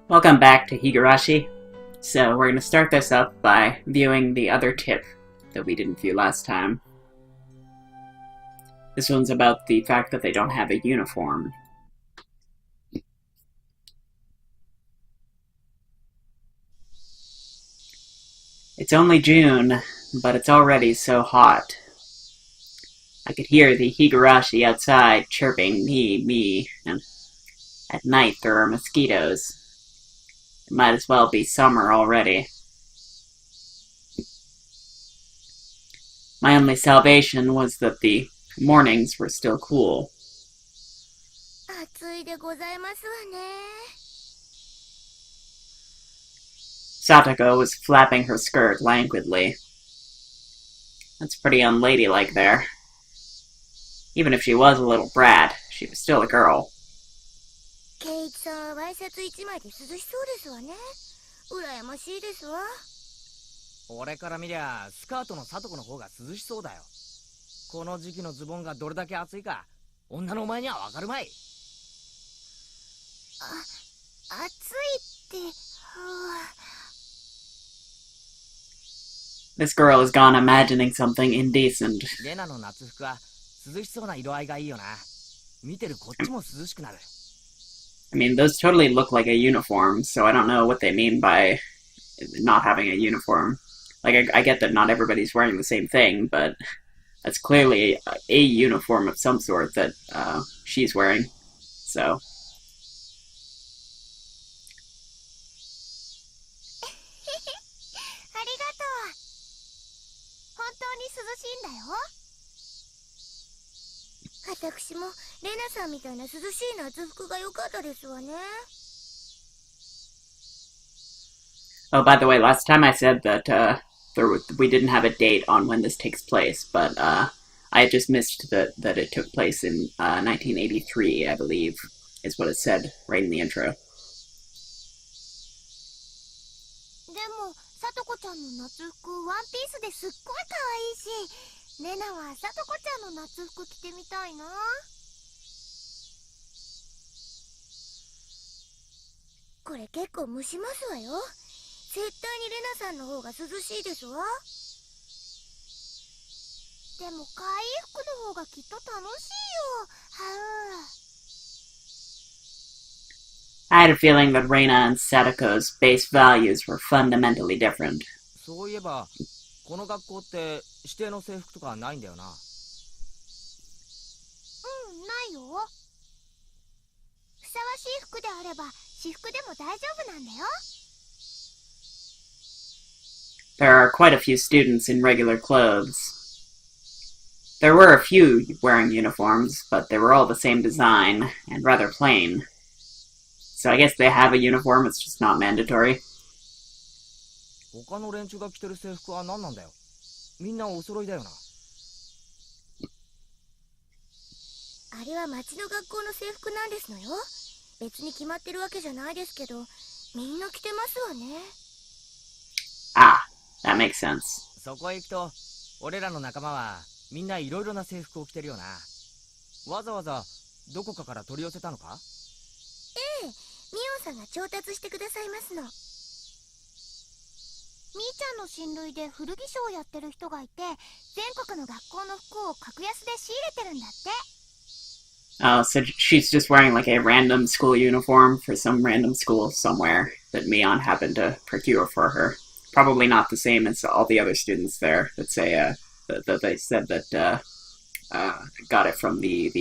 Welcome back to Higurashi. So we're going to start this up by viewing the other tip that we didn't view last time. This one's about the fact that they don't have a uniform. It's only June, but it's already so hot. I could hear the Higurashi outside chirping me, and at night there are mosquitoes. It might as well be summer already. My only salvation was that the mornings were still cool. Satoko was flapping her skirt languidly. That's pretty unladylike there. Even if she was a little brat, she was still a girl. This girl has gone imagining something indecent. I mean, those totally look like a uniform, so I don't know what they mean by not having a uniform. Like, I get that not everybody's wearing the same thing, but that's clearly a uniform of some sort that she's wearing, so... Oh, by the way, last time I said that we didn't have a date on when this takes place, but I had just missed that it took place in 1983, I believe, is what it said right in the intro. I had a feeling that Reina and Satoko's base values were fundamentally different. There are quite a few students in regular clothes. There were a few wearing uniforms, but they were all the same design, and rather plain. So I guess they have a uniform, it's just not mandatory. Ah, that makes sense. Oh, so she's just wearing like a random school uniform for some random school somewhere that Mion happened to procure for her. Probably not the same as all the other students there that say that they said that got it from the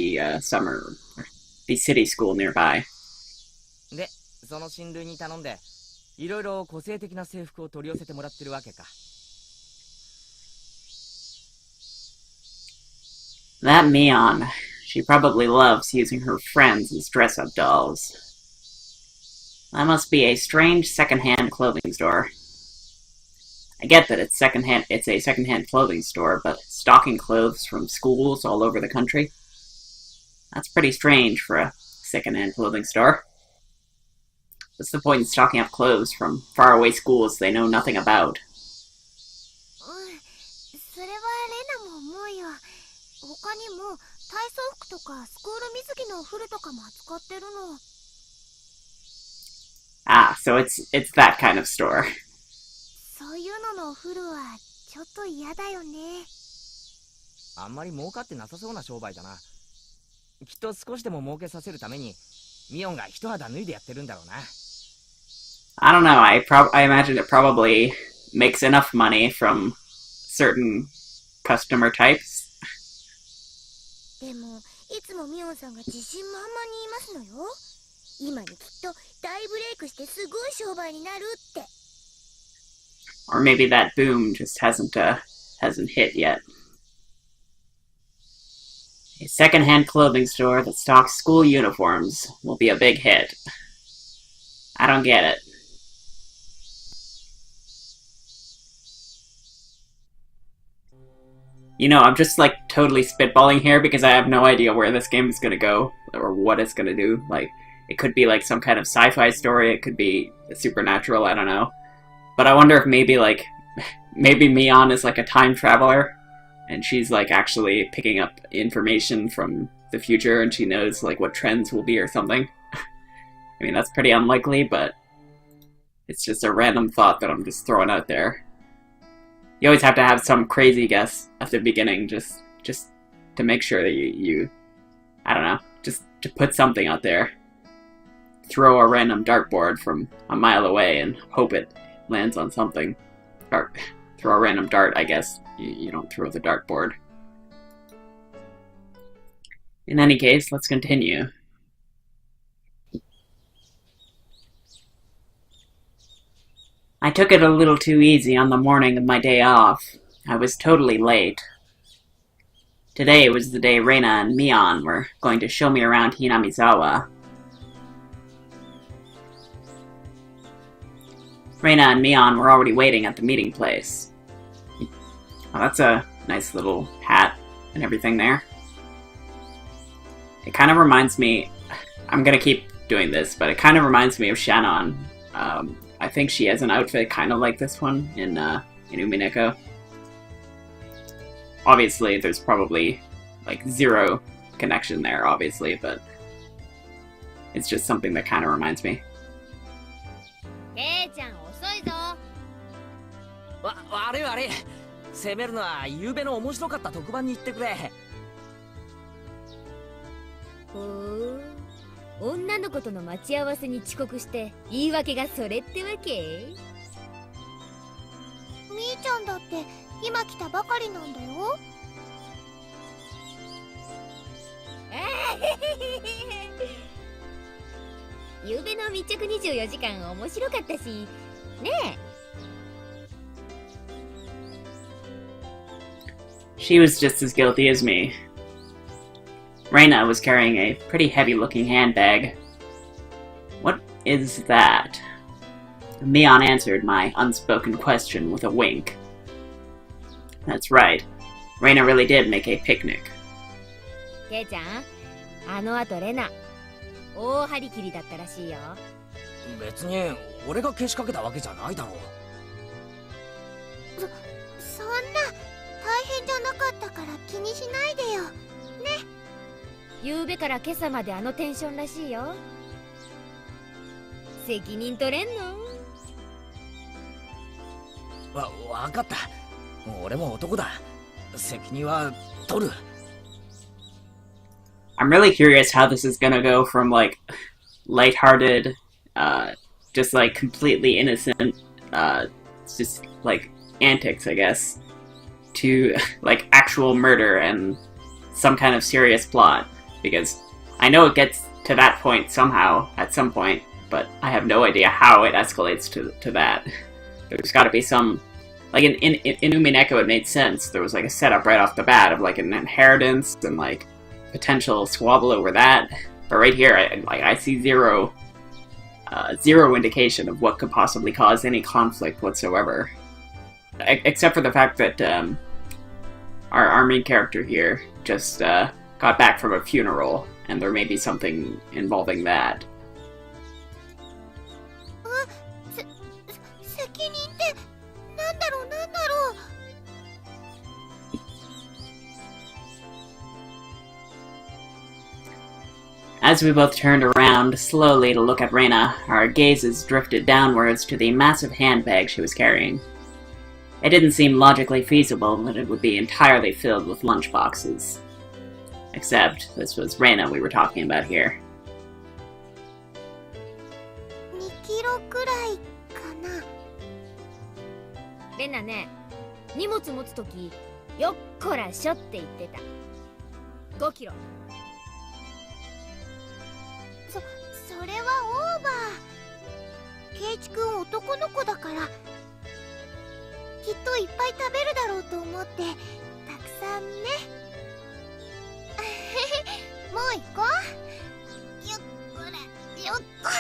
city school nearby. That Mion, she probably loves using her friends as dress-up dolls. That must be a strange second-hand clothing store. I get that it's a second-hand clothing store, but stocking clothes from schools all over the country? That's pretty strange for a second-hand clothing store. What's the point in stocking up clothes from faraway schools they know nothing about? Ah, So it's that kind of store. そういうののお風呂はちょっと嫌だよね。あんまり儲かってなさそうな商売だな。きっと少しでも儲けさせるためにミオンが一肌脱いでやってるんだろうな。I don't know. I imagine it probably makes enough money from certain customer types. でもいつもミオンさんが自信満々に言いますのよ。今にきっと大ブレイクしてすごい商売になるって。Or maybe that boom just hasn't hit yet. A second-hand clothing store that stocks school uniforms will be a big hit. I don't get it. You know, I'm just like totally spitballing here because I have no idea where this game is gonna go or what it's gonna do. Like, it could be like some kind of sci-fi story, it could be supernatural, I don't know. But I wonder if maybe Mion is like a time traveler and she's like actually picking up information from the future and she knows like what trends will be or something. I mean, that's pretty unlikely, but it's just a random thought that I'm just throwing out there. You always have to have some crazy guess at the beginning just to make sure that you I don't know, just to put something out there. Throw a random dartboard from a mile away and hope it lands on something. Or throw a random dart, I guess. You don't throw the dartboard. In any case, let's continue. I took it a little too easy on the morning of my day off. I was totally late. Today was the day Reina and Mion were going to show me around Hinamizawa. Reina and Mion were already waiting at the meeting place. Oh, that's a nice little hat and everything there. It kind of reminds me... I'm gonna keep doing this, but it kind of reminds me of Shannon. I think she has an outfit kind of like this one in Umineko. Obviously, there's probably like zero connection there, obviously, but it's just something that kind of reminds me. ケイちゃん遅いぞ。悪い悪い。責めるのは夕べの面白かった特番に行ってくれ。ほう、女の子との待ち合わせに遅刻して言い訳がそれってわけ？みーちゃんだって今来たばかりなんだよ。夕べの密着24時間面白かったしねえ。She was just as guilty as me. Reina was carrying a pretty heavy-looking handbag. What is that? Mion answered my unspoken question with a wink. That's right. Reina really did make a picnic. ケイちゃん、あの後レナ大張り切りだったらしいよ。別に俺がけしかけたわけじゃないだろう。そんな大変じゃなかったから気にしないでよ。ね。夕べから今朝まであのテンションらしいよ。責任取れんの？わかった。俺も男だ。責任は取る。I'm really curious how this is gonna go from like lighthearted, just like completely innocent, just like antics, I guess, to like actual murder and some kind of serious plot. Because I know it gets to that point somehow at some point, but I have no idea how it escalates to that. There's got to be some, like in Umineko it made sense. There was like a setup right off the bat of like an inheritance and like potential squabble over that. But right here, I see zero indication of what could possibly cause any conflict whatsoever, except for the fact that our main character here just got back from a funeral, and there may be something involving that. 責任ってなんだろうなんだろう。As we both turned around slowly to look at Reina, our gazes drifted downwards to the massive handbag she was carrying. It didn't seem logically feasible that it would be entirely filled with lunchboxes. Except, this was Reina we were talking about here. 2キロくらいかな。レナね、荷物持つとき、よっこらしょって言ってた。5キロ。それはオーバー。ケイチ君男の子だから、きっといっぱい食べるだろうと思って、たくさんね。もう行こう。よっこら、よっこ。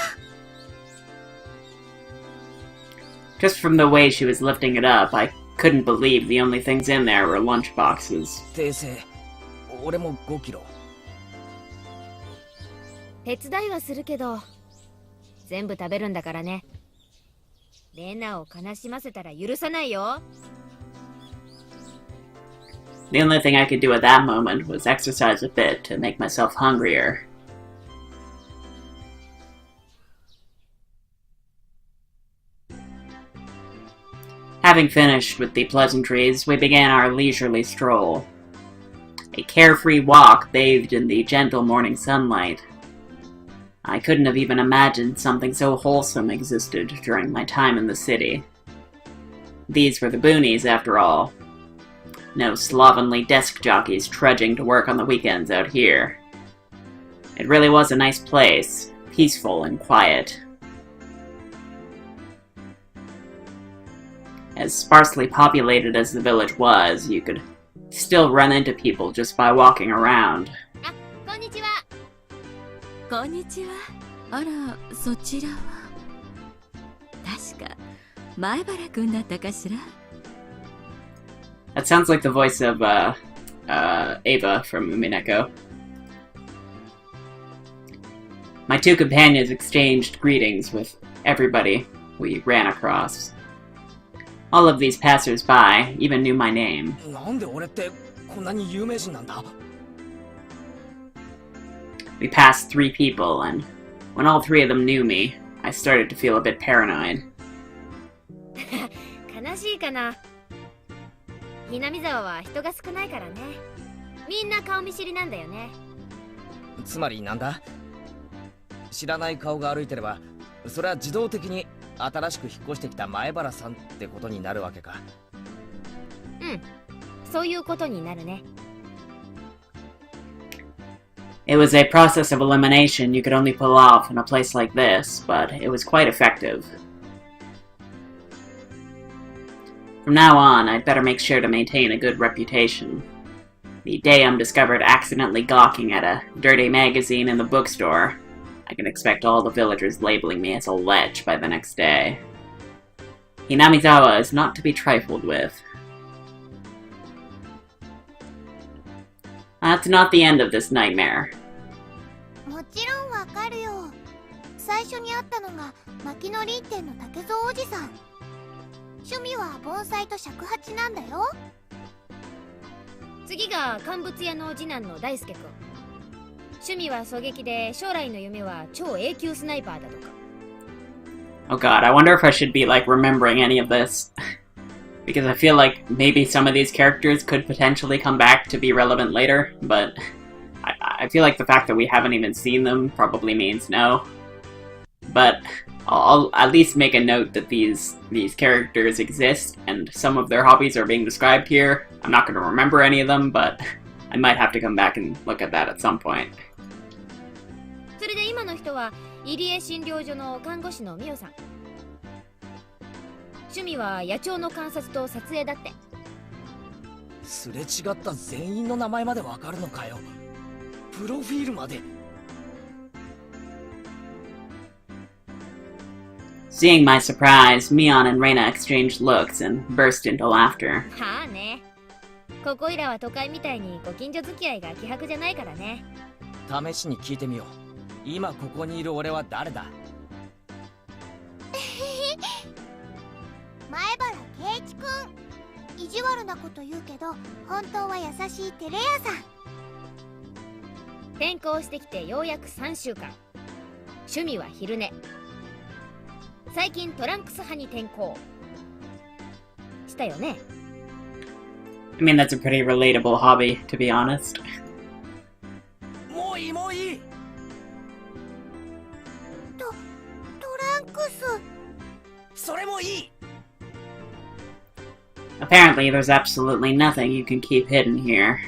Just from the way she was lifting it up, I couldn't believe the only things in there were lunchboxes. 訂正。俺も5キロ。手伝いはするけど、全部食べるんだからね。レナを悲しませたら許さないよ。The only thing I could do at that moment was exercise a bit to make myself hungrier. Having finished with the pleasantries, we began our leisurely stroll. A carefree walk bathed in the gentle morning sunlight. I couldn't have even imagined something so wholesome existed during my time in the city. These were the boonies, after all. No slovenly desk jockeys trudging to work on the weekends out here. It really was a nice place, peaceful and quiet. As sparsely populated as the village was, you could still run into people just by walking around. こんにちは。こんにちは。あら、そちらは。確か、前原くんだったかしら。That sounds like the voice of, Ava from Umineko. My two companions exchanged greetings with everybody we ran across. All of these passers-by even knew my name. なんで俺ってこんなに有名人なんだ？ We passed 3 people, and when all 3 of them knew me, I started to feel a bit paranoid. 悲しいかな。南沢は人が少ないからね。みんな顔見知りなんだよね。つまりなんだ？知らない顔が歩いてれば、それは自動的に新しく引っ越してきた前原さんってことになるわけか。うん、そういうことになるね。It was a process of elimination you could only pull off in a place like this, but it was quite effective. From now on, I'd better make sure to maintain a good reputation. The day I'm discovered accidentally gawking at a dirty magazine in the bookstore, I can expect all the villagers labeling me as a lech by the next day. Hinamizawa is not to be trifled with. That's not the end of this nightmare. もちろんわかるよ。最初に会ったのが牧野林店の竹蔵おじさん。趣味は盆栽と尺八なんだよ。次が乾物屋の次男の大輔くん。趣味は狙撃で、将来の夢は超永久スナイパーだとか。Oh god, I wonder if I should be, like, remembering any of this. Because I feel like maybe some of these characters could potentially come back to be relevant later, but I feel like the fact that we haven't even seen them probably means no. But I'll at least make a note that these characters exist, and some of their hobbies are being described here. I'm not going to remember any of them, but I might have to come back and look at that at some point. それで今の人は入江診療所の看護師の美代さん。趣味は野鳥の観察と撮影だって。すれ違った全員の名前までわかるのかよ。プロフィールまで。Seeing my surprise, Mion and Reina exchanged looks and burst into laughter. はあね。ここいらは都会みたいにご近所付き合いが希薄じゃないからね。試しに聞いてみよう。今ここにいる俺は誰だ？前原圭一くん。意地悪なこと言うけど、本当は優しいテレ屋さん。転校してきてようやく3週間。趣味は昼寝。最近トランクス派に転校したよね。I mean, that's a pretty relatable hobby, to be honest. もういいもういい。トランクス。それもいい。 Apparently, there's absolutely nothing you can keep hidden here.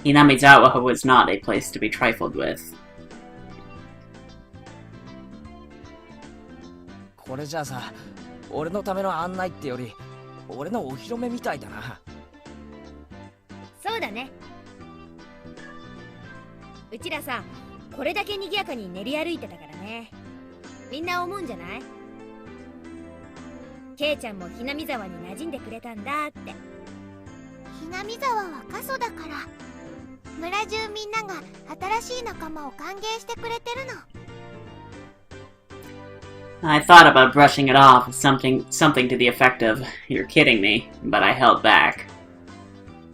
Hinamizawa was not a place to be trifled with. これじゃあさ、俺のための案内ってより俺のお披露目みたいだな。そうだね。うちらさ、これだけ賑やかに練り歩いてたからね。みんな思うんじゃない？ケイちゃんもひなみ沢に馴染んでくれたんだって。ひなみ沢は過疎だから村中みんなが新しい仲間を歓迎してくれてるの。 I thought about brushing it off as something to the effect of, "You're kidding me," but I held back.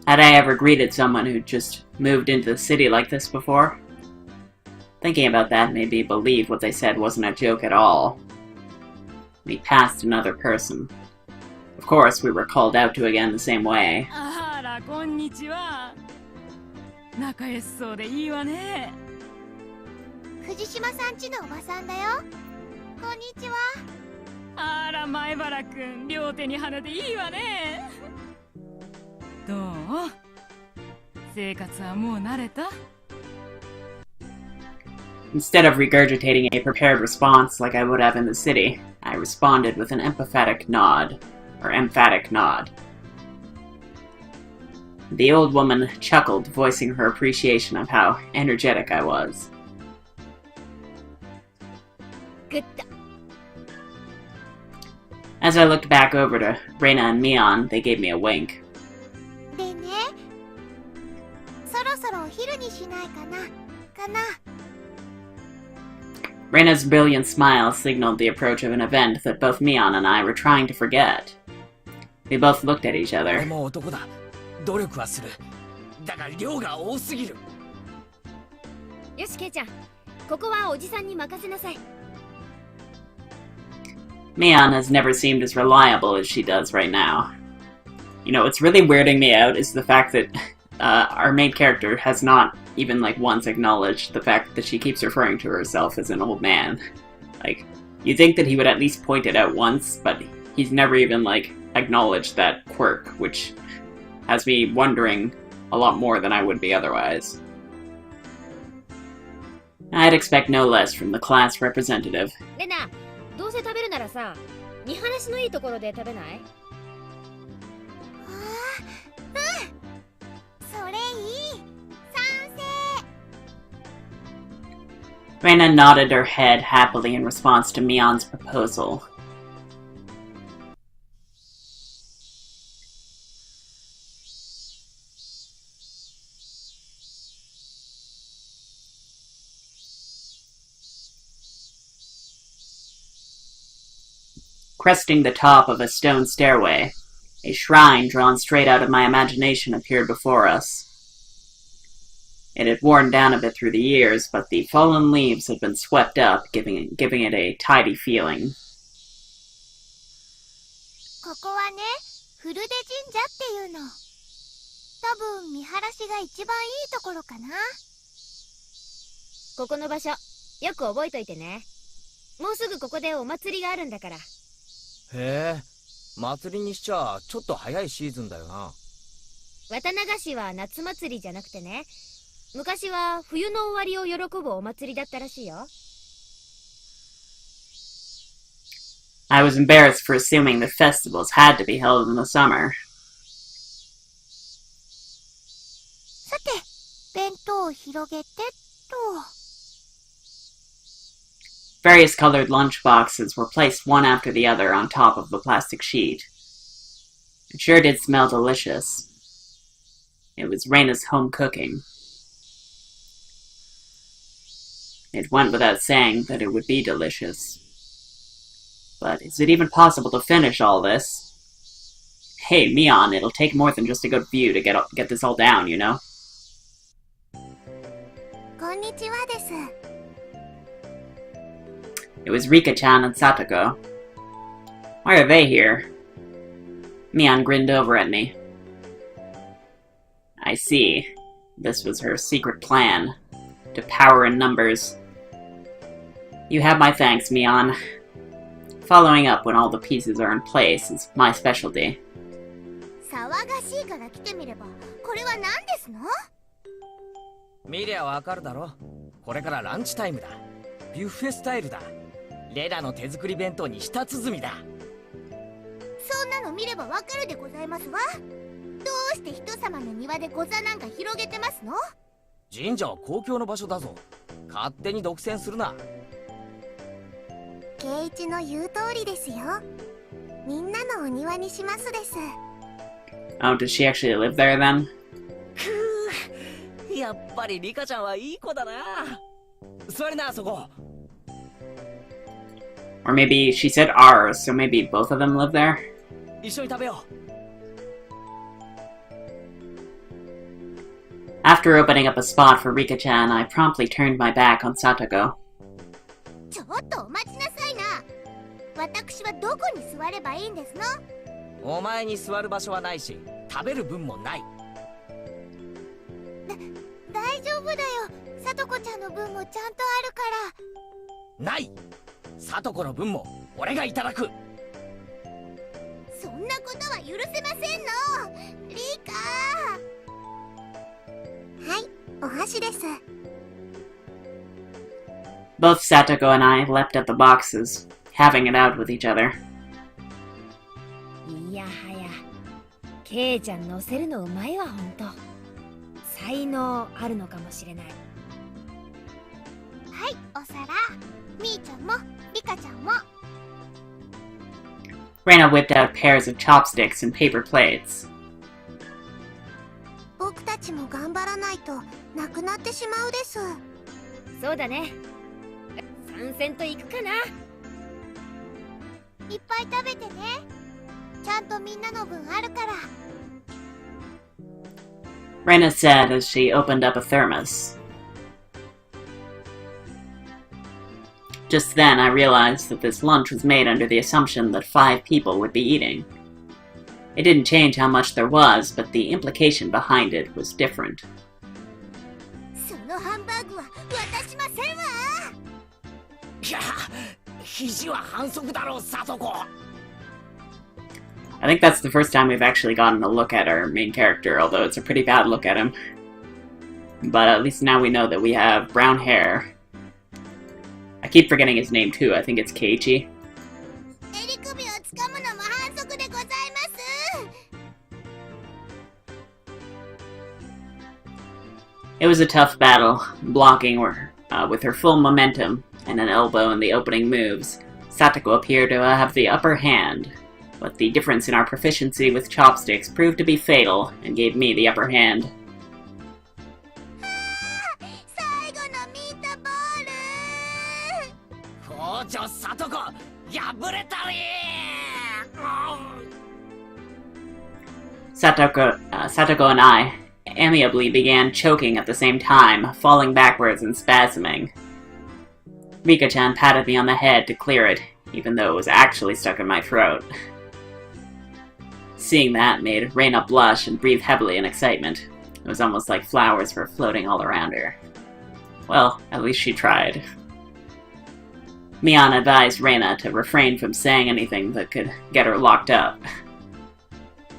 Had I ever greeted someone who just moved into the city like this before? Thinking about that made me believe what they said wasn't a joke at all. We passed another person. Of course, we were called out to again the same way. あら、こんにちは。仲良しそうでいいわね。藤島さんちのおばさんだよ。こんにちは。あら、前原くん、両手に花でいいわね。どう？生活はもう慣れた？ Instead of regurgitating a prepared response like I would have in the city, I responded with an emphatic nod. The old woman chuckled, voicing her appreciation of how energetic I was. Good. As I looked back over to Reina and Mion, they gave me a wink. でね、そろそろお昼にしないかな。Reina's brilliant smile signaled the approach of an event that both Mion and I were trying to forget. We both looked at each 俺 other. も男だ。努力はする。だが量が多すぎる。よし、ケイちゃん、ここはおじさんに任せなさい。Mion has never seemed as reliable as she does right now. You know, what's really weirding me out is the fact that our main character has not even, like, once acknowledged the fact that she keeps referring to herself as an old man. Like, you'd think that he would at least point it out once, but he's never even, like, acknowledged that quirk, which has me wondering a lot more than I would be otherwise. I'd expect no less from the class representative. レナ、どうせ食べるならさ、見晴らしのいいところで食べない？それいい。賛成。 Reina nodded her head happily in response to Mion's proposal. Cresting the top of a stone stairway, a shrine drawn straight out of my imagination appeared before us. It had worn down a bit through the years, but the fallen leaves had been swept up, giving it a tidy feeling. ここはね、古出神社っていうの。多分見晴らしが一番いいところかな。ここの場所、よく覚えといてね。もうすぐここでお祭りがあるんだから。へえ、祭りにしちゃちょっと早いシーズンだよな。綿流しは夏祭りじゃなくてね、昔は冬の終わりを喜ぶお祭りだったらしいよ。I was embarrassed for assuming the festivals had to be held in the summer. さて、弁当を広げてと。Various colored lunch boxes were placed one after the other on top of the plastic sheet. It sure did smell delicious. It was Reina's home cooking. It went without saying that it would be delicious. But is it even possible to finish all this? Hey, Mion, it'll take more than just a good view to get this all down, you know? こんにちはです。 It was Rika-chan and Satoko. Why are they here? Mion grinned over at me. I see. This was her secret plan. To power in numbers. You have my thanks, Mion. Following up when all the pieces are in place is my specialty. 騒がしいから来てみれば、これは何ですの？見りゃわかるだろ。これからランチタイムだ。ビュッフェスタイルだ。レラの手作り弁当に舌鼓だ。そんなの見ればわかるでございますわ。どうして人様の庭でご座なんか広げてますの？神社は公共の場所だぞ。勝手に独占するな。圭一の言う通りですよ。みんなのお庭にしますです。Oh, does she actually live there then? やっぱりリカちゃんはいい子だな。座りな、そこ。Or maybe she said ours, so maybe both of them live there? 一緒に食べよ After opening up a spot for Rika-chan, I promptly turned my back on Satoko. ちょっとお待ちなさいな。私はどこに座ればいいんですの？う。お前に座る場所はないし、食べる分もない。大丈夫だよ。さとこちゃんの分もちゃんとあるから。ない。さとこの分も俺がいただく。そんなことは許せませんの。リカ。はい、お箸です。Both Satoko and I leapt at the boxes, having it out with each other. いやはや、ケイちゃん乗せるのうまいわ、ほんと。才能あるのかもしれない。はい、お皿。みーちゃんも、リカちゃんも。Reina whipped out pairs of chopsticks and paper plates. 僕たちも頑張らないとなくなってしまうです。そうだね。参戦と行くかな。いっぱい食べてね。ちゃんとみんなの分あるから。Reina said as she opened up a thermos. Just then, I realized that this lunch was made under the assumption that 5 people would be eating. It didn't change how much there was, but the implication behind it was different. そのハンバーグは渡しませんわ。いや、肘は反則だろう、さとこ。I think that's the first time we've actually gotten a look at our main character, although it's a pretty bad look at him. But at least now we know that we have brown hair. I keep forgetting his name too, I think it's Keiichi. 襟首をつかむのも反則でございます。It was a tough battle, blocking with her full momentum and an elbow in the opening moves. Satoko appeared to have the upper hand, but the difference in our proficiency with chopsticks proved to be fatal and gave me the upper hand. 最後のミートボール。校長さとこ、破れたり。Satoko and I amiably began choking at the same time, falling backwards and spasming. Rika-chan patted me on the head to clear it, even though it was actually stuck in my throat. Seeing that made Reina blush and breathe heavily in excitement. It was almost like flowers were floating all around her. Well, at least she tried. Mion advised Reina to refrain from saying anything that could get her locked up.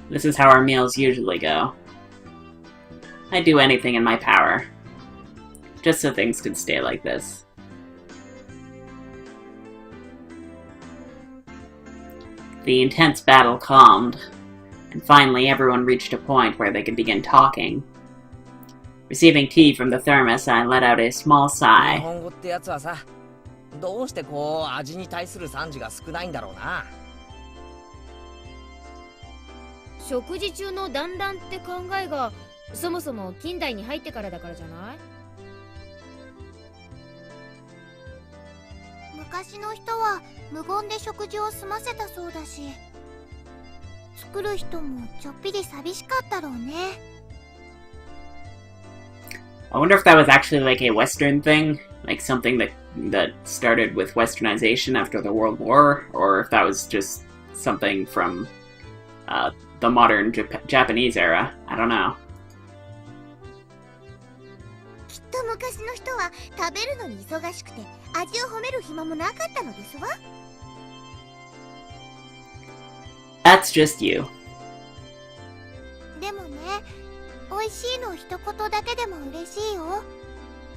This is how our meals usually go. I'd do anything in my power, just so things could stay like this. The intense battle calmed, and finally everyone reached a point where they could begin talking. Receiving tea from the thermos, I let out a small 日 sigh. 本語ってやつはさ、どうしてこう味に対する賛辞が少ないんだろうな。食事中の団らんって考えがそもそも近代に入ってからだからじゃない？昔の人は無言で食事を済ませたそうだし、作る人もちょっぴり寂しかったろうね。I wonder if that was actually like a Western thing, like something that started with Westernization after the World War, or if that was just something from the modern Japanese era. I don't know. きっと昔の人は食べるのに忙しくて味を褒める暇もなかったのですわ。That's just you. でもね、美味しいの一言だけでも嬉しいよ。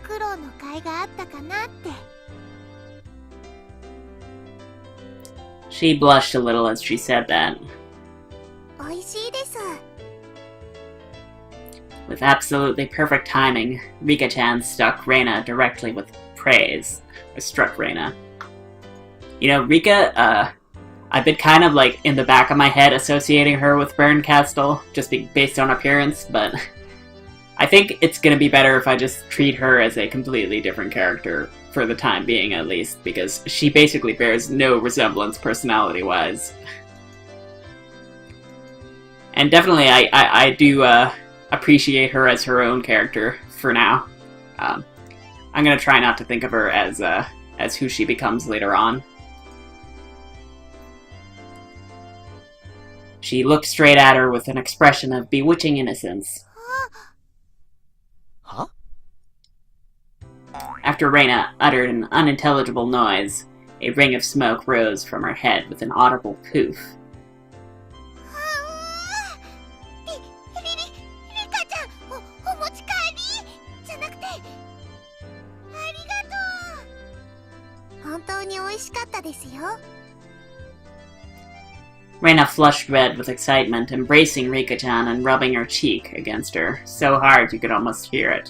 苦労の甲斐があったかなって。She blushed a little as she said that. 美味しいです。With absolutely perfect timing, Rika-chan struck Reina directly with praise. Or struck Reina. You know, Rika, I've been kind of like in the back of my head associating her with Bernkastel, just based on appearance, but I think it's gonna be better if I just treat her as a completely different character, for the time being at least, because she basically bears no resemblance personality-wise. And definitely I do appreciate her as her own character for now. I'm gonna try not to think of her as who she becomes later on. She looked straight at her with an expression of bewitching innocence. Huh? After Reina uttered an unintelligible noise, a ring of smoke rose from her head with an audible poof. リカちゃん、お持ち帰りじゃなくて、ありがとう。本当に美味しかったですよ。Reina flushed red with excitement, embracing Rika-chan and rubbing her cheek against her, so hard you could almost hear it.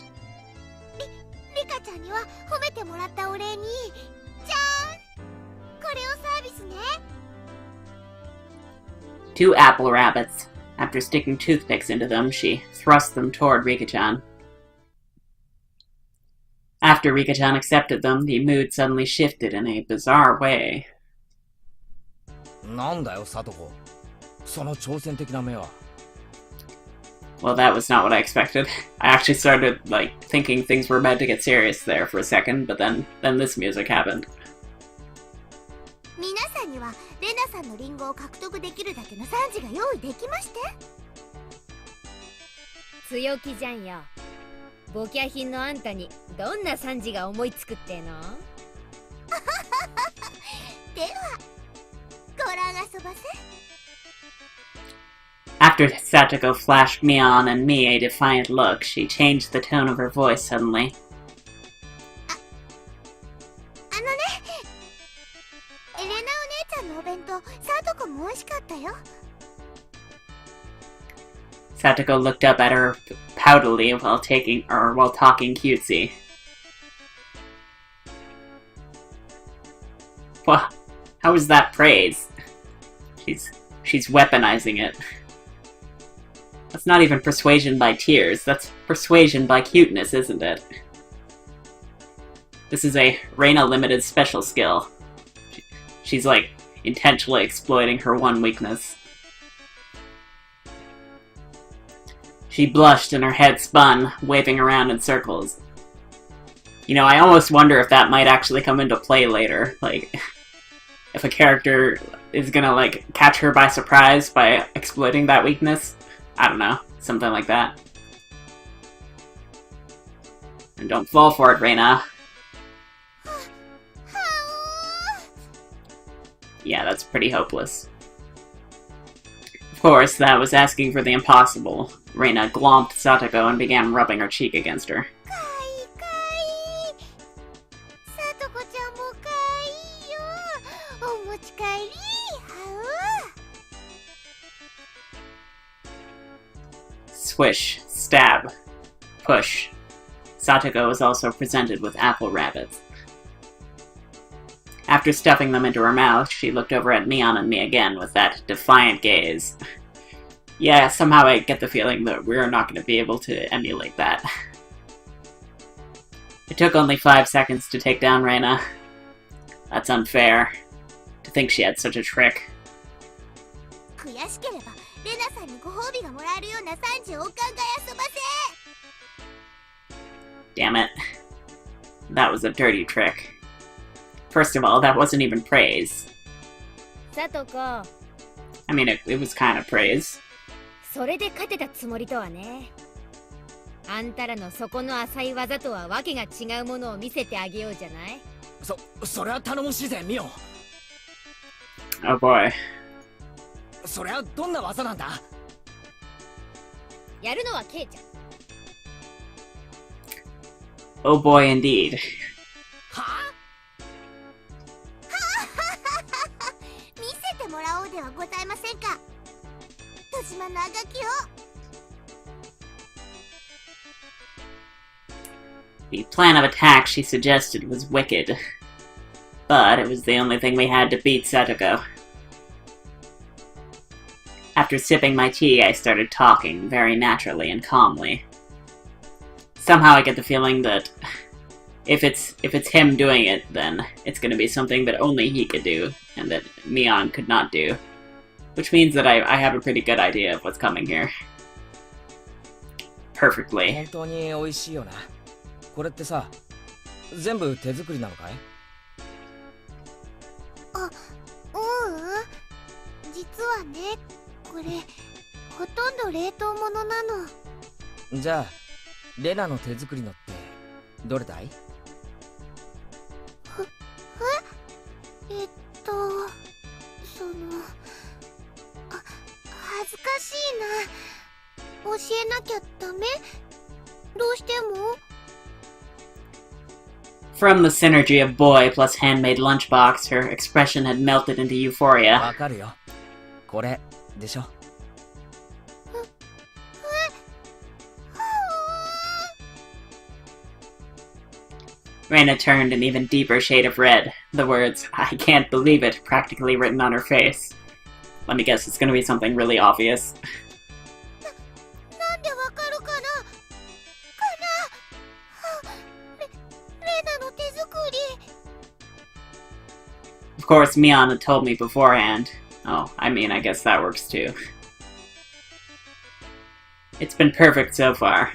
リカちゃんには褒めてもらったお礼に、じゃーん、これをサービスね。Two apple rabbits. After sticking toothpicks into them, she thrust them toward Rika-chan. After Rika-chan accepted them, the mood suddenly shifted in a bizarre way. なんだよ、サトコ。その挑戦的な目は。Well, that was not what I expected. I actually started, like, thinking things were about to get serious there for a second, but then this music happened. 皆さんにはレナさんのリンゴを獲得できるだけの賛辞が用意できまして。強気じゃんよ。ボキャ品のあんたにどんな賛辞が思いつくっての？では、ご覧あそばせ。After Satoko flashed Mion and me a defiant look, she changed the tone of her voice suddenly. あのね、エレナお姉ちゃんのお弁当、サトコも美味しかったよ。Satoko looked up at her poutily while talking cutesy. What? How is that praise? She's weaponizing it. That's not even persuasion by tears, that's persuasion by cuteness, isn't it? This is a Reina limited special skill. She's like intentionally exploiting her one weakness. She blushed and her head spun, waving around in circles. You know, I almost wonder if that might actually come into play later, like, if a character is gonna, like, catch her by surprise by exploiting that weakness. I don't know, something like that. And don't fall for it, Reina. Yeah, that's pretty hopeless. Of course, that was asking for the impossible. Reina glomped Satoko and began rubbing her cheek against her. かいかい。サトコちゃんもかいよ。お持ち帰り。Swish, stab, push. Satoko was also presented with apple rabbits. After stuffing them into her mouth, she looked over at Mion and me again with that defiant gaze. Yeah, somehow I get the feeling that we're not going to be able to emulate that. It took only 5 seconds to take down Reina. That's unfair. To think she had such a trick. 悔しければレナさんにご褒美がもらえるような賛辞をお考えあそばせ。Damn it. That was a dirty trick. First of all, that wasn't even praise. さとこ、 I mean, it was kind of praise. それで勝てたつもりとはね。あんたらの底の浅い技とはわけが違うものを見せてあげようじゃない。それは頼もしいぜ、ミオ。 Oh boy. それはどんな技なんだ？やるのはケイちゃん。 Oh boy indeed. はあ？見せてもらおうではございませんか。戸島のあがきを。 The plan of attack she suggested was wicked, but it was the only thing we had to beat Satoko. After sipping my tea, I started talking very naturally and calmly. Somehow I get the feeling that if it's him doing it, then it's going to be something that only he could do, and that Mion could not do. Which means that I have a pretty good idea of what's coming here. Perfectly. 本当に美味しいよな。これってさ、全部手作りなのかい？実はね、これほとんど冷凍物なの。じゃあ、レナの手作りのってどれだい？その、恥ずかしいな。教えなきゃダメ？どうしても？ From the synergy of boy plus handmade lunchbox, her expression had melted into euphoria. わかるよ。これでしょ。Reina turned an even deeper shade of red, the words, "I can't believe it," practically written on her face. Let me guess, it's gonna be something really obvious. なんでわかるかな？レナの手作り。 Of course, Mion had told me beforehand. Oh, I mean, I guess that works too. It's been perfect so far.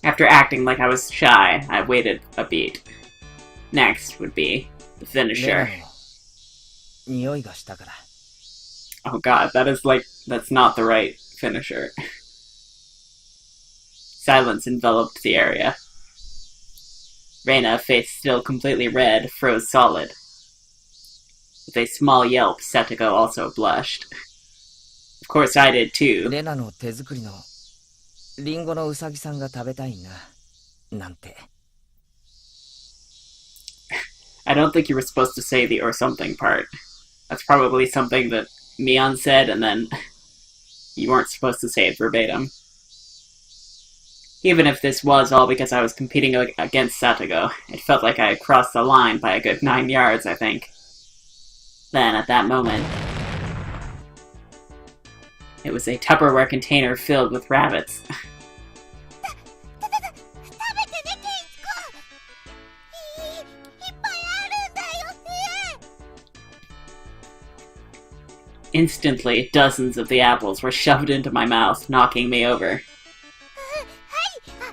After acting like I was shy, I waited a beat. Next would be the レナ finisher. の匂いがしたから。 Oh god, that's not the right finisher. Silence enveloped the area. Reina, face still completely red, froze solid. With a small yelp, Setiko also blushed. Of course I did too. レナの手作りのリンゴのウサギさんが食べたいな、なんて。I don't think you were supposed to say the or something part. That's probably something that Mion said, and then you weren't supposed to say it verbatim. Even if this was all because I was competing against Satogo, it felt like I had crossed the line by a good 9 yards, I think. Then, at that moment, it was a Tupperware container filled with rabbits. 食べてね、ケイチ君。いっぱいあるんだよね。 Instantly, dozens of the apples were shoved into my mouth, knocking me over. ケイチ君。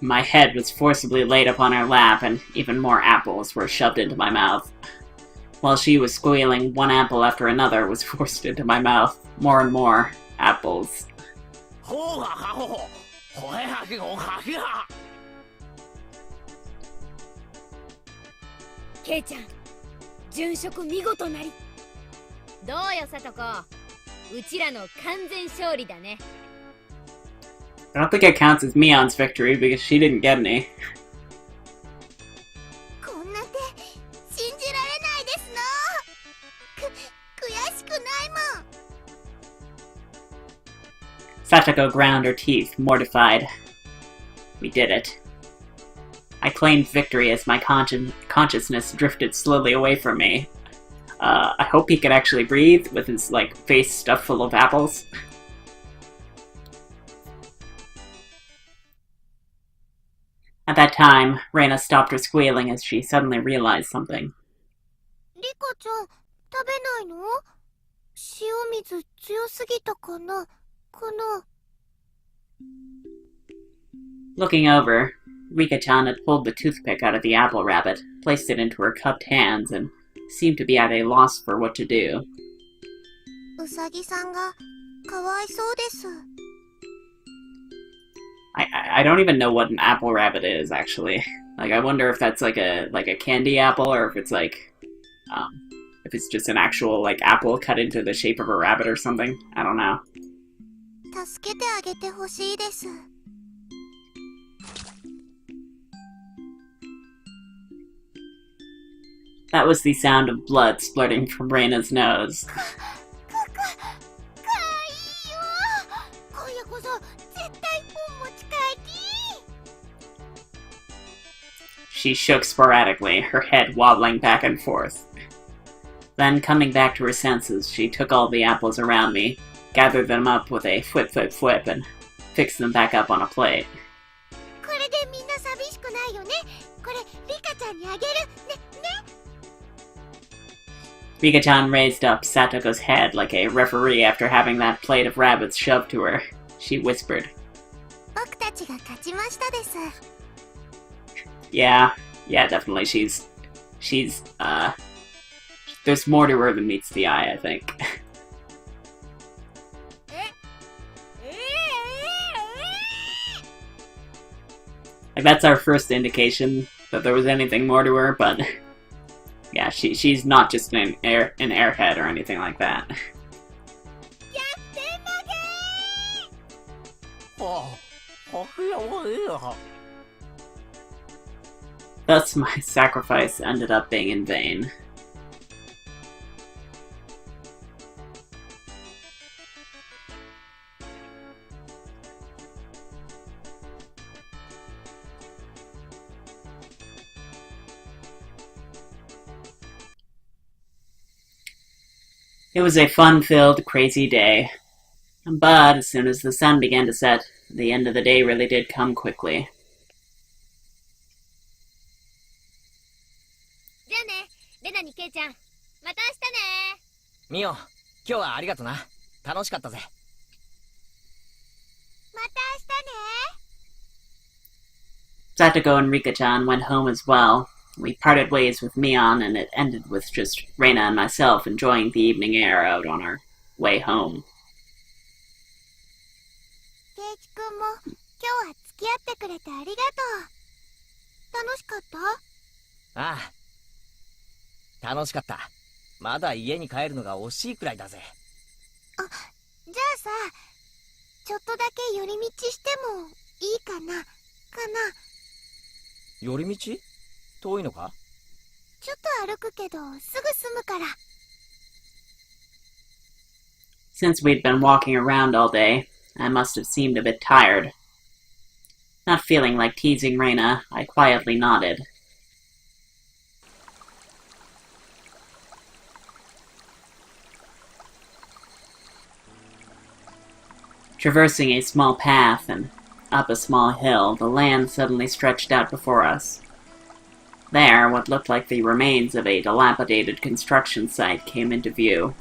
My head was forcibly laid upon her lap, and even more apples were shoved into my mouth. While she was squealing, one apple after another was forced into my mouth. More and more apples. ほうがはほほ、ほへはぎごはぎは。ケイちゃん、殉職見事なり。どうよ、さとこ。うちらの完全勝利だね。 I don't think it counts as Mion's victory because she didn't get any. こんな手信じられないですの。悔しくないもん。 Satoko ground her teeth, mortified. We did it. I claimed victory as my consciousness drifted slowly away from me. I hope he could actually breathe with his, face stuffed full of apples. At that time, Reina stopped her squealing as she suddenly realized something. リカちゃん、食べないの？塩水強すぎたかなかな。 Looking over, Rika-chan had pulled the toothpick out of the apple rabbit, placed it into her cupped hands, and seemed to be at a loss for what to do. うさぎさんがかわいそうです。 I don't even know what an apple rabbit is, actually. Like, I wonder if that's like a candy apple, or if it's if it's just an actual, apple cut into the shape of a rabbit or something. I don't know. 助けてあげてほしいです。 That was the sound of blood splurting from Reina's nose. かいいよ。今夜こそ絶対本持ち帰り。 She shook sporadically, her head wobbling back and forth. Then, coming back to her senses, she took all the apples around me, gathered them up with a flip, and fixed them back up on a plate. これでみんな寂しくないよね。これリカちゃんにあげるね。 Rika-chan raised up Satoko's head like a referee after having that plate of rabbits shoved to her. She whispered, 僕たちが勝ちましたです。 Yeah, definitely. There's more to her than meets the eye, I think. Like, that's our first indication that there was anything more to her, but yeah, she's not just an airhead or anything like that. ああ、いやいや。 Thus, my sacrifice ended up being in vain. It was a fun-filled, crazy day. But as soon as the sun began to set, the end of the day really did come quickly. じゃあね、レナにケイちゃん。また明日ね。ミオ、今日はありがとな。楽しかったぜ。また明日ね。 Satoko and Rika-chan went home as well. We parted ways with Mion, and it ended with just Reina and myself enjoying the evening air out on our way home. ケイチくんも今日は付き合ってくれてありがとう。楽しかった？ああ、楽しかった。まだ家に帰るのが惜しいくらいだぜ。あ、じゃあさ、ちょっとだけ寄り道してもいいかな？寄り道？遠いのか？ちょっと歩くけどすぐ済むから。 Since we'd been walking around all day, I must have seemed a bit tired. Not feeling like teasing Reina, I quietly nodded. Traversing a small path and up a small hill, the land suddenly stretched out before us. There, what looked like the remains of a dilapidated construction site came into view.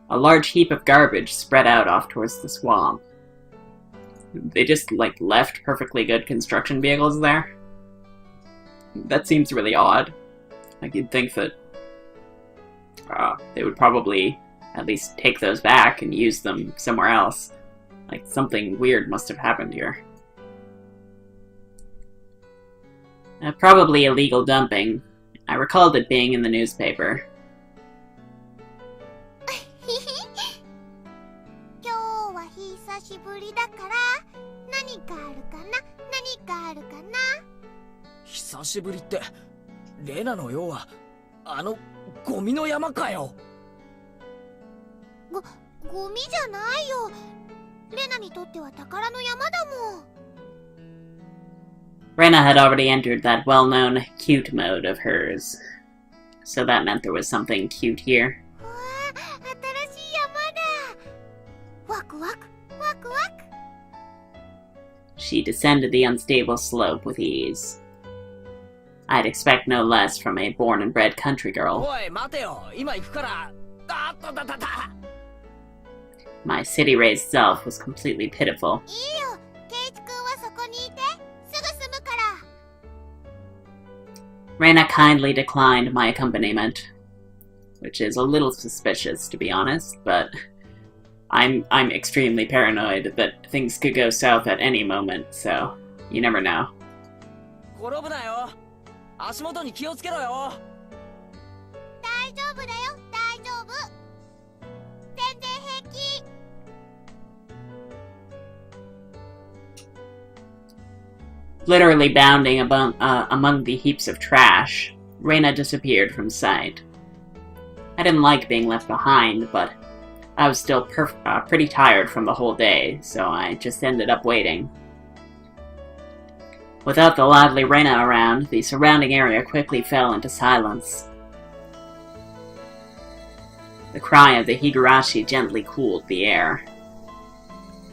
A large heap of garbage spread out off towards the swamp. They just, left perfectly good construction vehicles there? That seems really odd. You'd think that they would probably at least take those back and use them somewhere else. Something weird must have happened here. Probably illegal dumping. I recalled it being in the newspaper. 今日は久しぶりだから何かあるかな？何かあるかな？久しぶりって、レナのようはあのゴミの山かよ。ゴミじゃないよ。レナにとっては宝の山だもん。 Reina had already entered that well-known cute mode of hers. So that meant there was something cute here. わあ、新しい山だ。ワクワク、ワクワク。 She descended the unstable slope with ease. I'd expect no less from a born and bred country girl. おい待てよ、今行くから。あったたたた。 My city-raised self was completely pitiful. いいよ、ケイチ君はそこにいて、すぐ済むから。 Reina kindly declined my accompaniment, which is a little suspicious, to be honest, but I'm extremely paranoid that things could go south at any moment, so you never know. 転ぶなよ。足元に気をつけろよ。大丈夫だよ、大丈夫。全然平気。 Literally bounding among the heaps of trash, Reina disappeared from sight. I didn't like being left behind, but I was still pretty tired from the whole day, so I just ended up waiting. Without the lively Reina around, the surrounding area quickly fell into silence. The cry of the Higurashi gently cooled the air.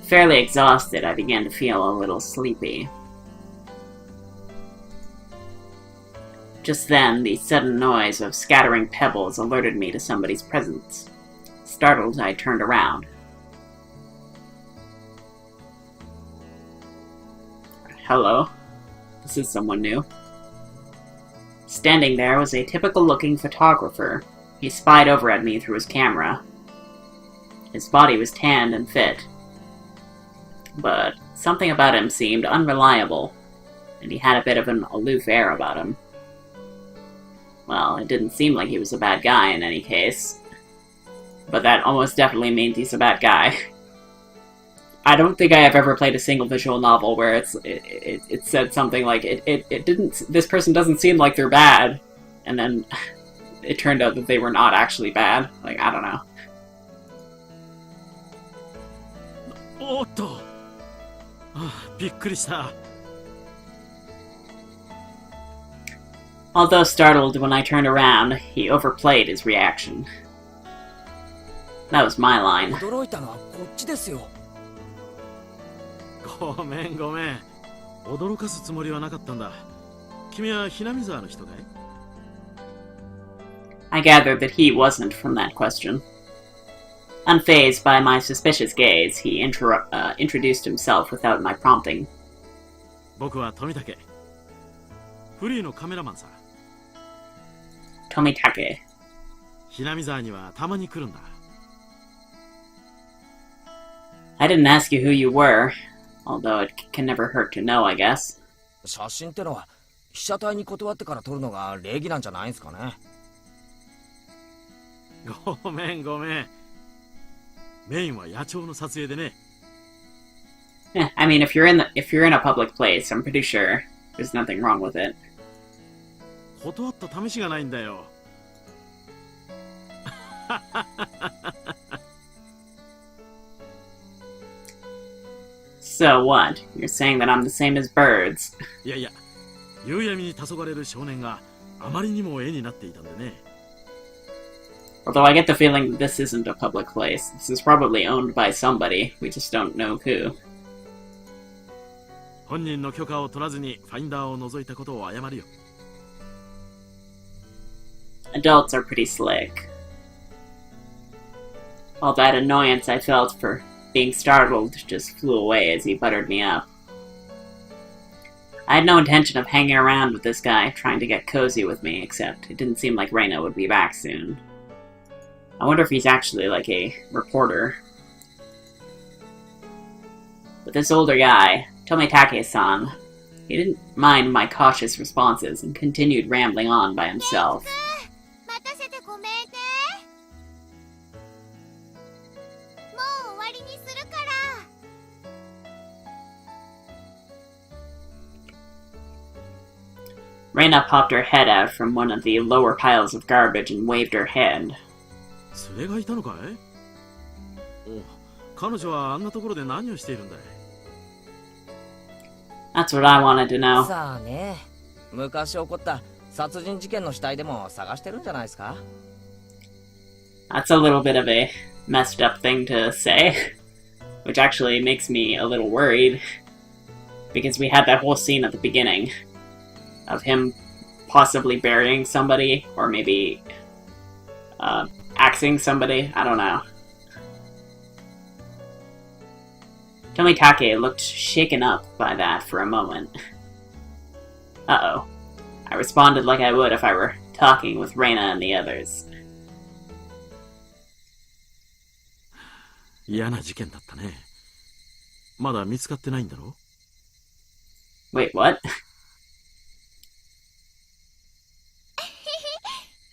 Fairly exhausted, I began to feel a little sleepy. Just then, the sudden noise of scattering pebbles alerted me to somebody's presence. Startled, I turned around. Hello. This is someone new. Standing there was a typical-looking photographer. He spied over at me through his camera. His body was tanned and fit, but something about him seemed unreliable, and he had a bit of an aloof air about him. Well, it didn't seem like he was a bad guy in any case, but that almost definitely means he's a bad guy. I don't think I have ever played a single visual novel where it said something like, this person doesn't seem like they're bad, and then it turned out that they were not actually bad. Like, I don't know. おっと、びっくりした。 Although startled when I turned around, he overplayed his reaction. That was my line. 驚いたのはこっちですよ。ごめんごめん。驚かすつもりはなかったんだ。君はひなみ沢の人かい？ I gathered that he wasn't from that question. Unfazed by my suspicious gaze, he introduced himself without my prompting. 僕は富武。フリーのカメラマンさ。 Tomitake. ひなみ沢にはたまに来るんだ。 I didn't ask you who you were, although it can never hurt to know, I guess. 写真ってのは被写体に断ってから撮るのが礼儀なんじゃないんすかね。ごめんごめん。メインは野鳥の撮影でね。I mean, if you're in a public place, I'm pretty sure there's nothing wrong with it. 断った試しがないんだよ。So what? You're saying that I'm the same as birds? いやいや、夕闇に黄昏れる少年があまりにも絵になっていたんでね。 Although I get the feeling that this isn't a public place. This is probably owned by somebody. We just don't know who. 本人の許可を取らずにファインダーを覗いたことを謝るよ。 Adults are pretty slick. All that annoyance I felt for being startled just flew away as he buttered me up. I had no intention of hanging around with this guy, trying to get cozy with me, except it didn't seem like Reina would be back soon. I wonder if he's actually like a reporter. But this older guy, Tomitake-san, he didn't mind my cautious responses and continued rambling on by himself. 待たせてごめんね。もう終わりにするから。 Reina popped her head out from one of the lower piles of garbage and waved her hand. 連れがいたのかい？お、彼女はあんなところで何をしているんだい？ That's what I wanted to know. さあね、昔起こった殺人事件の死体でも探してるんじゃないですか？ That's a little bit of a messed up thing to say, which actually makes me a little worried, because we had that whole scene at the beginning of him possibly burying somebody, or maybe axing somebody. I don't know. Tomitake looked shaken up by that for a moment. Uh-oh. I responded like I would if I were talking with Reina and the others. 嫌な事件だったね。まだ見つかってないんだろ? Wait, what? ケ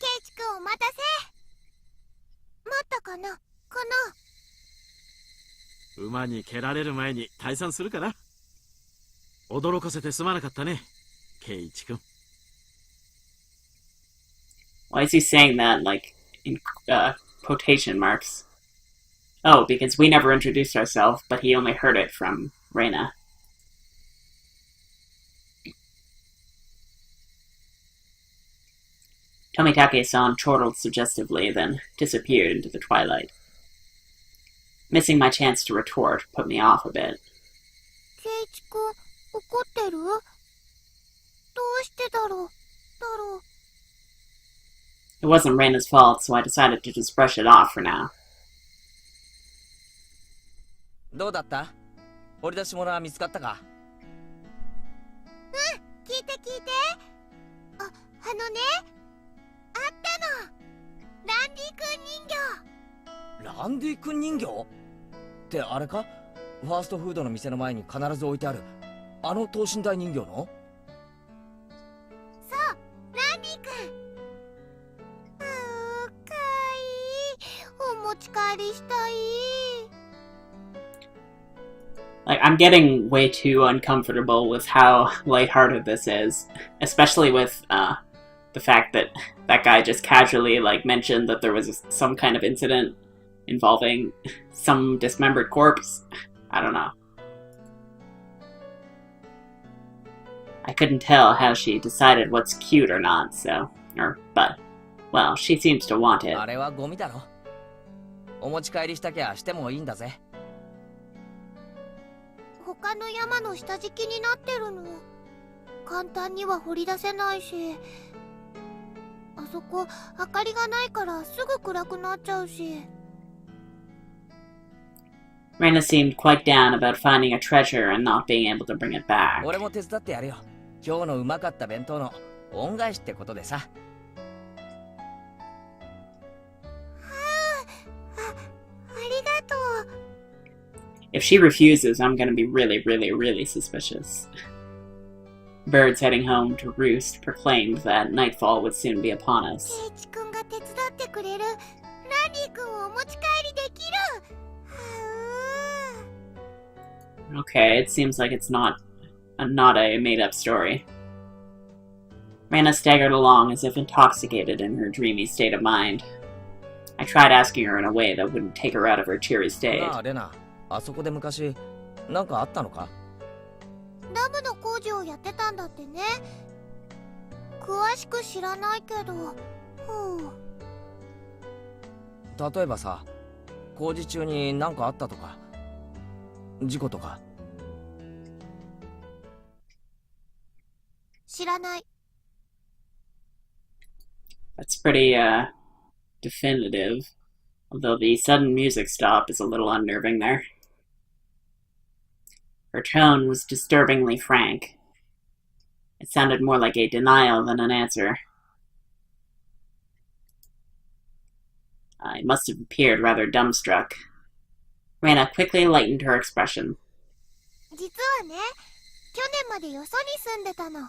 イチ君お待たせ。待ったかな馬に蹴られる前に退散するかな。驚かせてすまなかったね、ケイチ君。Why is he saying that, like, in quotation marks? Oh, because we never introduced ourselves, but he only heard it from Reina. Tomitake-san chortled suggestively, then disappeared into the twilight. Missing my chance to retort put me off a bit. ケイチ君怒ってる？どうしてだろう It wasn't Reina's fault, so I decided to just brush it off for now. どうだった？掘り出し物は見つかったか？聞いてあのね、あったの。ランディ君人形。ランディ君人形ってあれか？ファーストフードの店の前に必ず置いてあるあの等身大人形の？そう、ランディ君。かわいい。お持ち帰りしたい。Like, I'm getting way too uncomfortable with how lighthearted this is, especially with the fact that that guy just casually like mentioned that there was some kind of incident involving some dismembered corpse. I don't know. I couldn't tell how she decided what's cute or not, but, well, she seems to want it. あれはゴミだろ。お持ち帰りしたきゃしてもいいんだぜ。他の山の下敷きになってるの。簡単には掘り出せないし、あそこ明かりがないからすぐ暗くなっちゃうし。Reina seemed quite down about finding a treasure and not being able to bring it back. 俺も手伝ってやるよ。今日のうまかった弁当の恩返しってことでさ。ありがとう。If she refuses, I'm gonna be really, really, really suspicious. Birds heading home to roost proclaimed that nightfall would soon be upon us. ケイチ君が手伝ってくれる。ランディ君をお持ち帰りできる。Okay, it seems like it's not a made-up story. Reina staggered along as if intoxicated in her dreamy state of mind. I tried asking her in a way that wouldn't take her out of her cheery state. なあ、レナ、あそこで昔なんかあったのか？ダムの工事をやってたんだってね。詳しく知らないけど。例えばさ、工事中になんかあったとか、事故とか。知らない。That's pretty, definitive. Although the sudden music stop is a little unnerving there. Her tone was disturbingly frank. It sounded more like a denial than an answer. I must have appeared rather dumbstruck. Reina quickly lightened her expression. 実はね、去年までよそに住んでたの。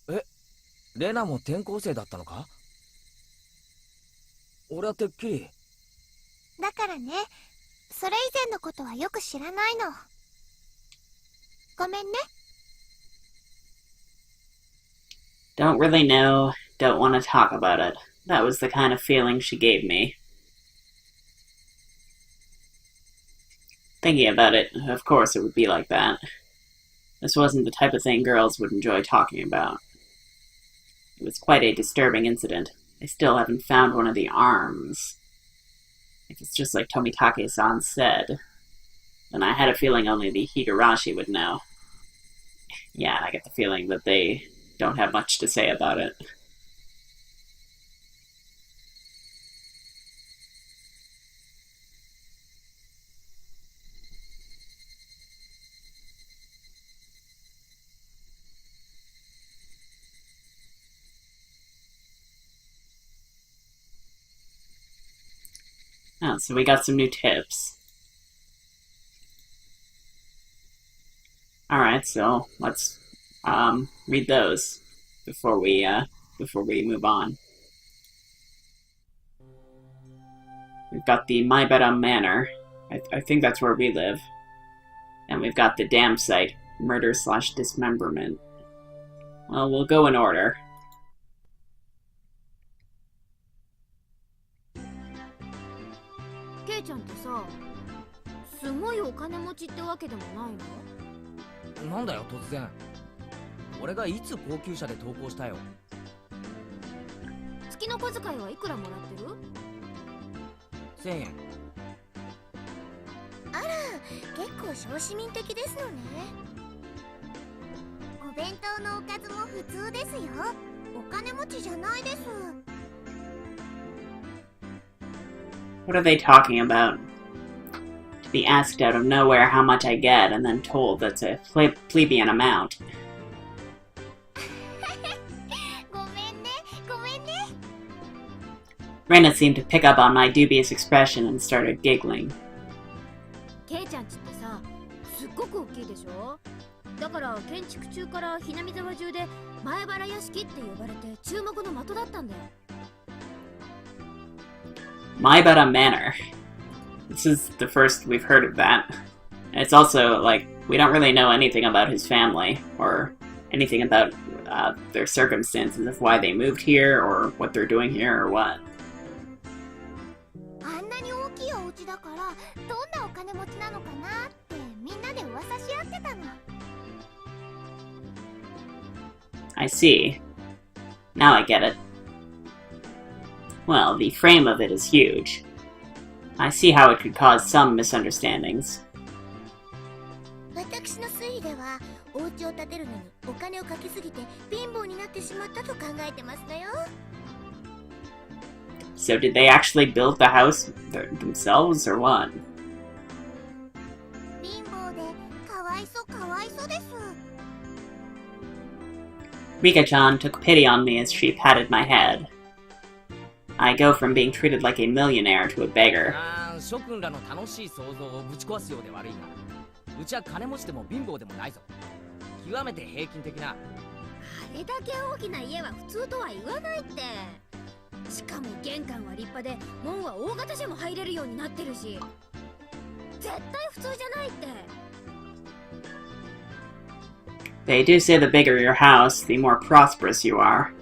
え、レナも転校生だったのか？俺はてっきり。だからね、それ以前のことはよく知らないの。ごめんね。Don't really know, don't want to talk about it. That was the kind of feeling she gave me. Thinking about it, of course it would be like that. This wasn't the type of thing girls would enjoy talking about. It was quite a disturbing incident. I still haven't found one of the arms. If it's just like Tomitake-san said, then I had a feeling only the Higurashi would know. Yeah, I get the feeling that they don't have much to say about it. Oh, so we got some new tips. Alright, so let's read those before we move on. We've got the Maibara Manor. I think that's where we live. And we've got the dam site, murder/dismemberment. Well, we'll go in order. K-ちゃんってさ、すごいお金持ちってわけでもないの？なんだよ突然。俺がいつ高級車で投稿したよ。月の小遣いはいくらもらってる？1000円。あら、結構小市民的ですのね。お弁当のおかずも普通ですよ。お金持ちじゃないです。What are they talking about? To be asked out of nowhere how much I get, and then told that's a plebeian amount. ごめんね、ごめんね。Rena seemed to pick up on my dubious expression and started giggling. ケイちゃんちってさ、すっごく大きいでしょ？だから建築中からひなみ沢中で前原屋敷って呼ばれて注目の的だったんだよ。Maibara Manor. This is the first we've heard of that. And it's also, like, we don't really know anything about his family, or anything about their circumstances of why they moved here, or what they're doing here, or what. あんなに大きいお家だから、どんなお金持ちなのかなってみんなで噂し合ってたの。I see. Now I get it. Well, the frame of it is huge. I see how it could cause some misunderstandings. 私の推理では、お家を建てるのにお金をかけすぎて貧乏になってしまったと考えてますのよ。So did they actually build the house themselves, or what? 貧乏でかわいそうです。Rika-chan took pity on me as she patted my head. I go from being treated like a millionaire to a beggar. 諸君らの楽しい想像をぶち壊すようで悪いが、うちは金持ちでも貧乏でもないぞ。極めて平均的な。あれだけ大きな家は普通とは言わないって。しかも玄関は立派で、門は大型車も入れるようになってるし。絶対普通じゃないって。They do say the bigger your house, the more prosperous you are.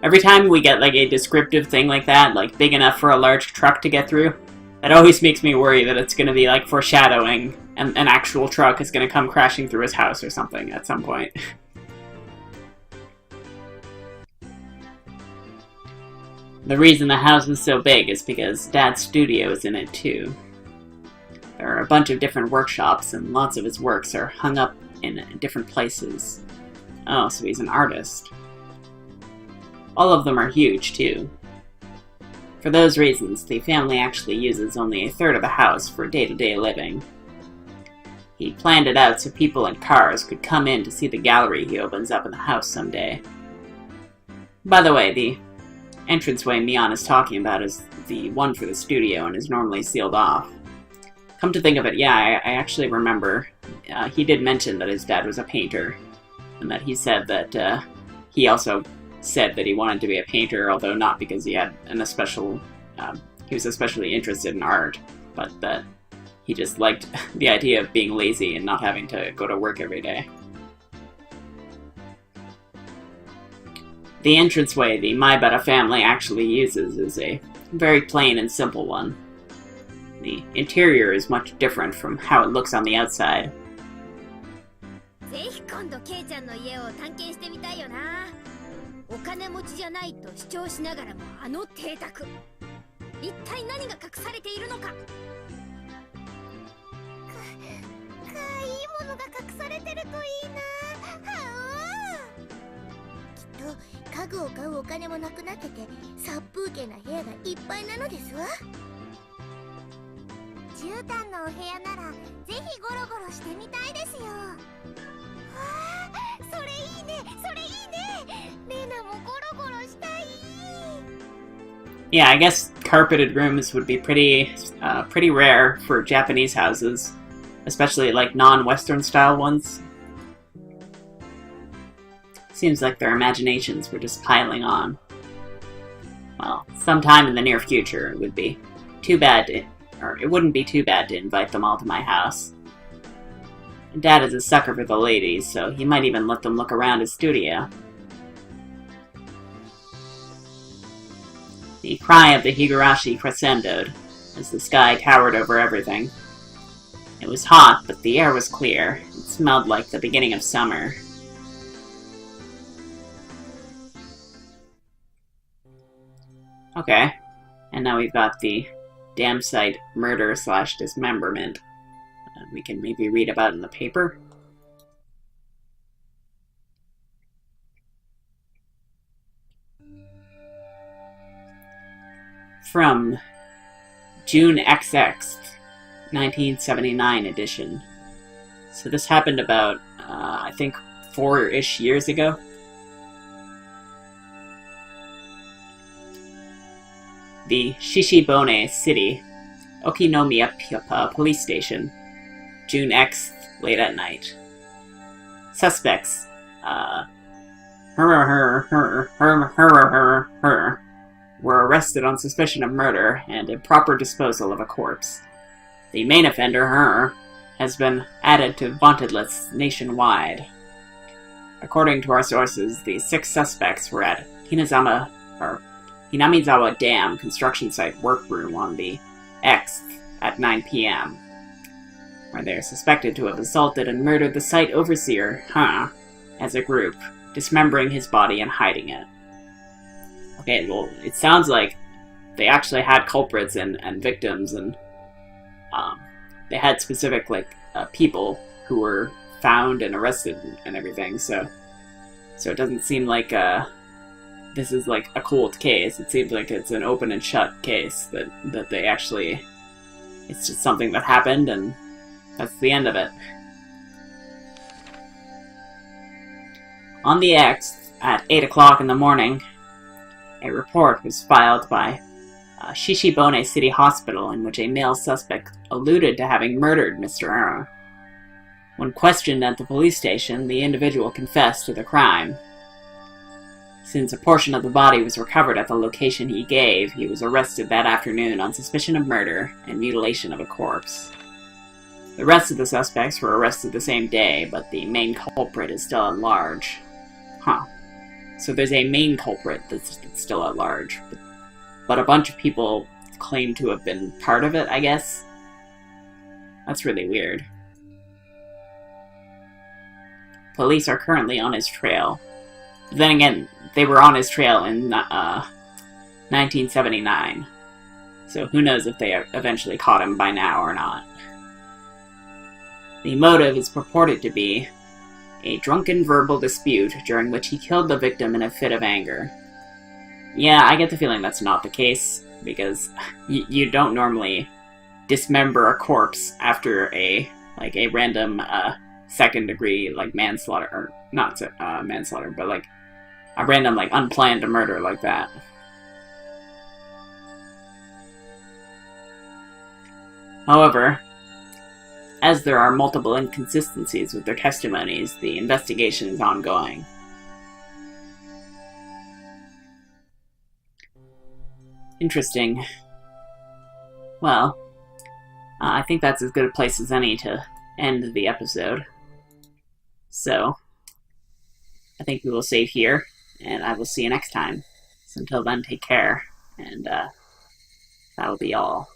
Every time we get like a descriptive thing like that, like big enough for a large truck to get through, that always makes me worry that it's going to be like foreshadowing and an actual truck is going to come crashing through his house or something at some point. The reason the house is so big is because Dad's studio is in it too. There are a bunch of different workshops and lots of his works are hung up in different places. Oh, so he's an artist. All of them are huge, too. For those reasons, the family actually uses only a third of the house for day-to-day living. He planned it out so people in cars could come in to see the gallery he opens up in the house someday. By the way, the entranceway Mion is talking about is the one for the studio and is normally sealed off. Come to think of it, yeah, I actually remember. He did mention that his dad was a painter, and that he said that he also said that he wanted to be a painter, although not because he had he was especially interested in art, but that he just liked the idea of being lazy and not having to go to work every day. The entranceway the Maibara family actually uses is a very plain and simple one. The interior is much different from how it looks on the outside. ぜひ今度ケイちゃんの家を探検してみたいよな。お金持ちじゃないと主張しながらもあの邸宅、一体何が隠されているのか。いいものが隠されてるといいな。は家具を買うお金もなくなってて殺風景な部屋がいっぱいなのですわ。絨毯のお部屋ならぜひゴロゴロしてみたいですよ。わあ、それいいね、それいいね。レナもゴロゴロしたい。Yeah, I guess carpeted rooms would be pretty rare for Japanese houses, especially like non-Western style ones. Seems like their imaginations were just piling on. Well, sometime in the near future it would be too bad to, or it wouldn't be too bad to invite them all to my house. Dad is a sucker for the ladies, so he might even let them look around his studio. The cry of the Higurashi crescendoed as the sky towered over everything. It was hot, but the air was clear. It smelled like the beginning of summer. Okay, and now we've got the dam site murder/dismemberment. We can maybe read about it in the paper. From June XX, 1979 edition. So this happened about, I think, 4-ish years ago. The Shishibone City, Okinomiya Police Station, June X, late at night. Suspects, were arrested on suspicion of murder and improper disposal of a corpse. The main offender, has been added to wanted lists nationwide. According to our sources, the 6 suspects were at Hinamizawa Dam construction site workroom on the X at 9 p.m., where they are suspected to have assaulted and murdered the site overseer, as a group, dismembering his body and hiding it. Okay, well, it sounds like they actually had culprits and victims, and they had specific, people who were found and arrested and everything, so it doesn't seem like, this is, a cold case. It seems like it's an open and shut case, that they actually... It's just something that happened, and that's the end of it. On the X, at 8 o'clock in the morning, a report was filed by Shishibone City Hospital in which a male suspect alluded to having murdered Mr. Ara. When questioned at the police station, the individual confessed to the crime. Since a portion of the body was recovered at the location he gave, he was arrested that afternoon on suspicion of murder and mutilation of a corpse. The rest of the suspects were arrested the same day, but the main culprit is still at large. So there's a main culprit that's still at large, but a bunch of people claim to have been part of it, I guess? That's really weird. Police are currently on his trail. Then again, they were on his trail in 1979. So who knows if they eventually caught him by now or not. The motive is purported to be a drunken verbal dispute during which he killed the victim in a fit of anger. Yeah, I get the feeling that's not the case, because you don't normally dismember a corpse after a random second-degree manslaughter, or not manslaughter, but a random unplanned murder like that. However, as there are multiple inconsistencies with their testimonies, the investigation is ongoing. Interesting. Well, I think that's as good a place as any to end the episode. So, I think we will save here, and I will see you next time. So until then, take care, and that'll be all.